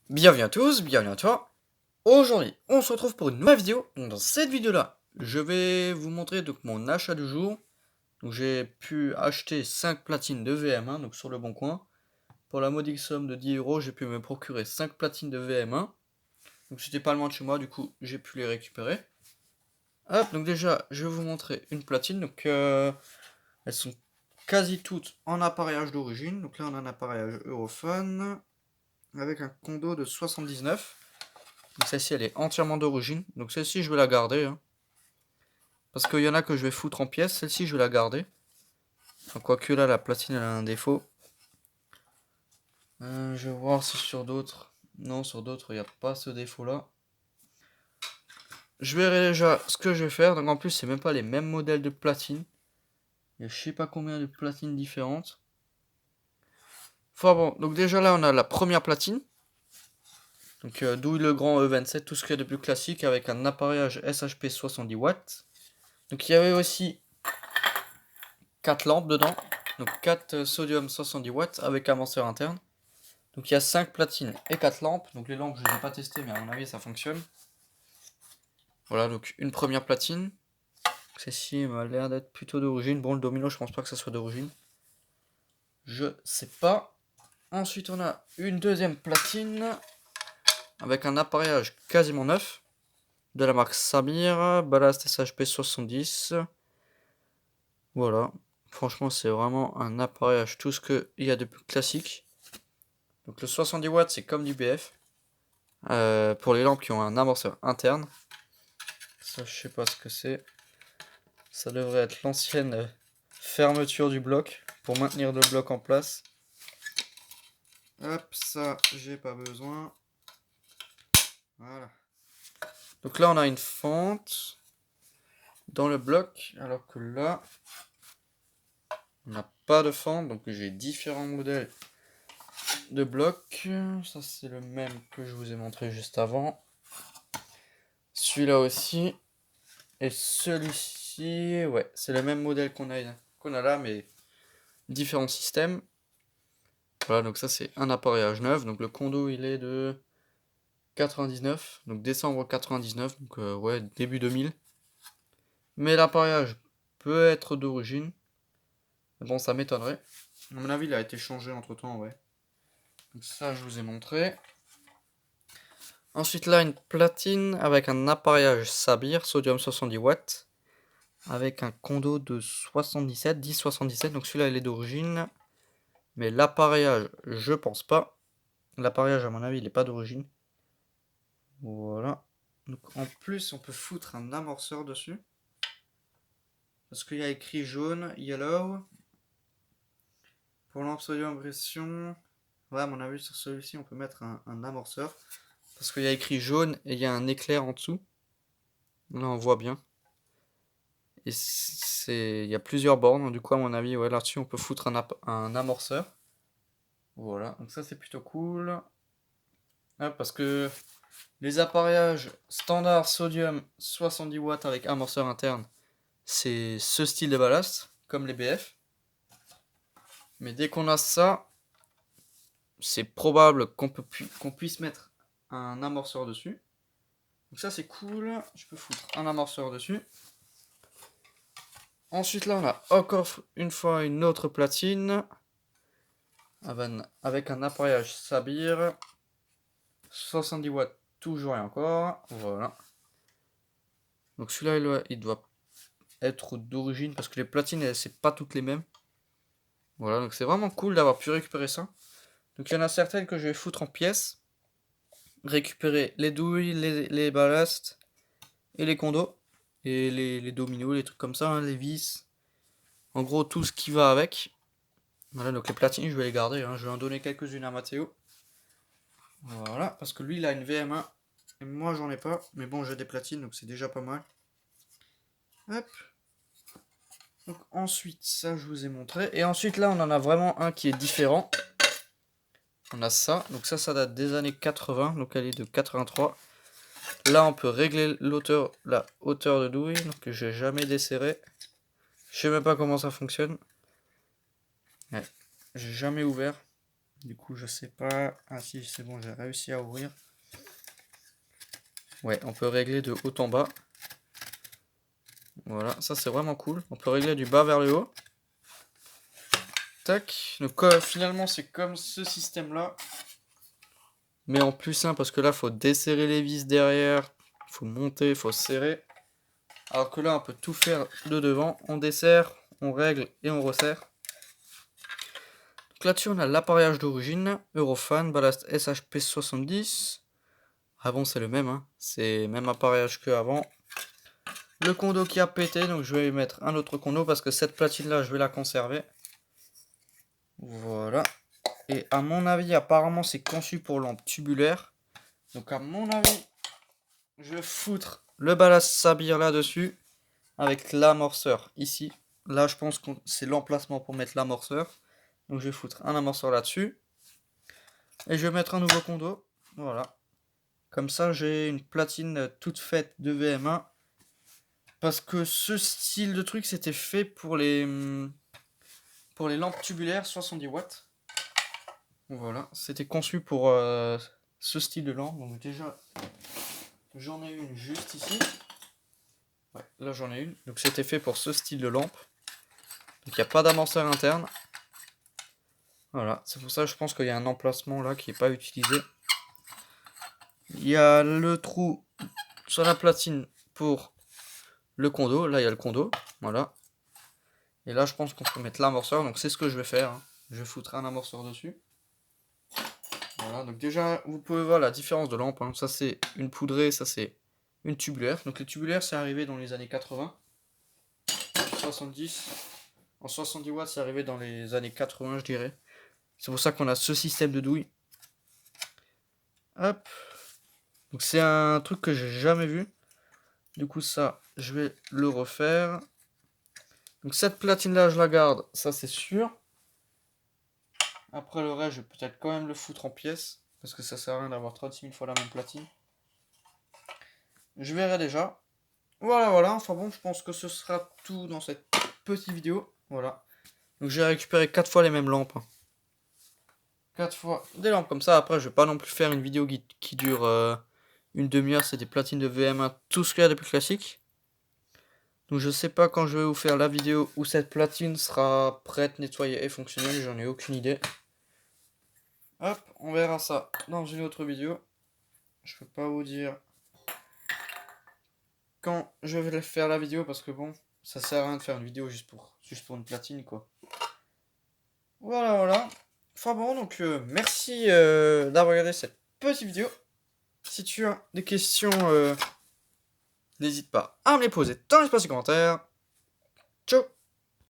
Bienvenue à tous, bienvenue à toi. Aujourd'hui, on se retrouve pour une nouvelle vidéo. Donc, dans cette vidéo-là, je vais vous montrer donc mon achat du jour. Donc j'ai pu acheter 5 platines de VM1 donc sur le bon coin. Pour la modique somme de 10 €, j'ai pu me procurer 5 platines de VM1. Donc c'était pas loin de chez moi, du coup j'ai pu les récupérer. Hop, donc déjà je vais vous montrer une platine. Donc elles sont quasi toutes en appareillage d'origine. Donc là on a un appareillage Europhone avec un condo de 79. Donc celle-ci, elle est entièrement d'origine. Donc celle-ci, je vais la garder. Parce qu'il y en a que je vais foutre en pièces. Celle-ci, je vais la garder. Enfin, quoique là, la platine, elle a un défaut. Je vais voir si sur d'autres... Non, sur d'autres, il n'y a pas ce défaut-là. Je verrai déjà ce que je vais faire. Donc en plus, c'est même pas les mêmes modèles de platine. Il y a je sais pas combien de platines différentes. Enfin bon, donc déjà là, on a la première platine. Donc douille Legrand E27, tout ce qu'il y a de plus classique avec un appareillage SHP 70 watts. Donc il y avait aussi 4 lampes dedans. Donc 4 sodium 70 watts avec amorceur interne. Donc il y a 5 platines et 4 lampes. Donc les lampes je ne les ai pas testées mais à mon avis ça fonctionne. Voilà donc une première platine. Celle-ci m'a l'air d'être plutôt d'origine. Bon le domino je pense pas que ça soit d'origine. Je sais pas. Ensuite on a une deuxième platine avec un appareillage quasiment neuf. De la marque Samir. Ballast SHP 70. Voilà. Franchement c'est vraiment un appareillage tout ce qu'il y a de plus classique. Donc le 70 watts c'est comme du BF. Pour les lampes qui ont un amorceur interne. Ça je sais pas ce que c'est. Ça devrait être l'ancienne fermeture du bloc pour maintenir le bloc en place. Hop, ça j'ai pas besoin. Voilà. Donc là on a une fente dans le bloc, alors que là on n'a pas de fente. Donc j'ai différents modèles de blocs. Ça c'est le même que je vous ai montré juste avant. Celui-là aussi. Et celui-ci, ouais, c'est le même modèle qu'on a là, mais différents systèmes. Voilà, donc ça c'est un appareillage neuf. Donc le condo il est de 99, donc décembre 99, donc ouais, début 2000. Mais l'appareillage peut être d'origine. Bon, ça m'étonnerait. À mon avis, il a été changé entre temps, ouais. Donc ça, je vous ai montré. Ensuite, là, une platine avec un appareillage Sabir, sodium 70 watts, avec un condo de 77, 1077. Donc celui-là, il est d'origine. Mais l'appareillage, je pense pas. L'appareillage, à mon avis, il n'est pas d'origine. Voilà. Donc en plus, on peut foutre un amorceur dessus. Parce qu'il y a écrit jaune, yellow. Pour lampe sodium pression. Ouais, à mon avis, sur celui-ci, on peut mettre un amorceur. Parce qu'il y a écrit jaune et il y a un éclair en dessous. Là, on voit bien. Et il y a plusieurs bornes. Du coup, à mon avis, ouais, là-dessus, on peut foutre un amorceur. Voilà. Donc ça, c'est plutôt cool. Ah, parce que les appareillages standard sodium 70 watts avec amorceur interne, c'est ce style de ballast, comme les BF. Mais dès qu'on a ça, c'est probable qu'on puisse mettre un amorceur dessus. Donc ça c'est cool, je peux foutre un amorceur dessus. Ensuite là on a encore une fois une autre platine avec un appareillage Sabir 70 watts toujours et encore. Voilà. Donc celui-là il doit être d'origine parce que les platines c'est pas toutes les mêmes. Voilà, donc c'est vraiment cool d'avoir pu récupérer ça. Donc il y en a certaines que je vais foutre en pièces. Récupérer les douilles, les ballasts et les condos. Et les dominos, les trucs comme ça, hein, les vis. En gros, tout ce qui va avec. Voilà, donc les platines, je vais les garder. Hein. Je vais en donner quelques-unes à Mathéo. Voilà, parce que lui, il a une VM1. Et moi, j'en ai pas. Mais bon, j'ai des platines, donc c'est déjà pas mal. Hop. Donc ensuite, ça, je vous ai montré. Et ensuite, là, on en a vraiment un qui est différent. On a ça. Donc ça date des années 80. Donc elle est de 83. Là, on peut régler la hauteur de douille. Donc j'ai jamais desserré. Je sais même pas comment ça fonctionne. Ouais. J'ai jamais ouvert. Du coup, je sais pas. Ah si, c'est bon, j'ai réussi à ouvrir. Ouais, on peut régler de haut en bas. Voilà, ça c'est vraiment cool. On peut régler du bas vers le haut. Tac. Donc finalement, c'est comme ce système-là. Mais en plus simple, parce que là, il faut desserrer les vis derrière. Il faut monter, il faut serrer. Alors que là, on peut tout faire de devant. On desserre, on règle et on resserre. Donc là-dessus, on a l'appareillage d'origine. Eurofan, ballast SHP 70. Ah bon, c'est le même, hein. C'est le même appareillage que avant. Le condo qui a pété, donc je vais mettre un autre condo parce que cette platine-là, je vais la conserver. Voilà. Et à mon avis, apparemment, c'est conçu pour lampe tubulaire. Donc à mon avis, je vais foutre le ballast sabir là-dessus avec l'amorceur ici. Là, je pense que c'est l'emplacement pour mettre l'amorceur. Donc je vais foutre un amorceur là-dessus. Et je vais mettre un nouveau condo. Voilà. Comme ça, j'ai une platine toute faite de VM1. Parce que ce style de truc, c'était fait pour les lampes tubulaires 70 watts. Voilà, c'était conçu pour ce style de lampe. Donc déjà, j'en ai une juste ici. Ouais, là j'en ai une. Donc c'était fait pour ce style de lampe. Donc il n'y a pas d'amorceur interne. Voilà, c'est pour ça que je pense qu'il y a un emplacement là qui n'est pas utilisé. Il y a le trou sur la platine pour le condo. Là il y a le condo. Voilà. Et là je pense qu'on peut mettre l'amorceur. Donc c'est ce que je vais faire. Hein. Je vais foutre un amorceur dessus. Voilà, donc déjà, vous pouvez voir la différence de lampe. Hein. Ça, c'est une poudrée, ça, c'est une tubulaire. Donc les tubulaires, c'est arrivé dans les années 80. 70. En 70 watts, c'est arrivé dans les années 80, je dirais. C'est pour ça qu'on a ce système de douille. Hop. Donc c'est un truc que j'ai jamais vu. Du coup, ça, je vais le refaire. Donc cette platine-là, je la garde, ça c'est sûr. Après le reste, je vais peut-être quand même le foutre en pièces. Parce que ça sert à rien d'avoir 36 000 fois la même platine. Je verrai déjà. Voilà. Enfin bon, je pense que ce sera tout dans cette petite vidéo. Voilà. Donc j'ai récupéré 4 fois les mêmes lampes. 4 fois des lampes comme ça. Après, je vais pas non plus faire une vidéo qui dure une demi-heure. C'est des platines de VM1, tout ce qu'il y a de plus classique. Donc je sais pas quand je vais vous faire la vidéo où cette platine sera prête, nettoyée et fonctionnelle. J'en ai aucune idée. Hop, on verra ça dans une autre vidéo. Je peux pas vous dire quand je vais faire la vidéo parce que bon, ça sert à rien de faire une vidéo juste pour une platine quoi. Voilà. Enfin bon, donc merci d'avoir regardé cette petite vidéo. Si tu as des questions, n'hésite pas à me les poser dans l'espace des commentaires. Ciao.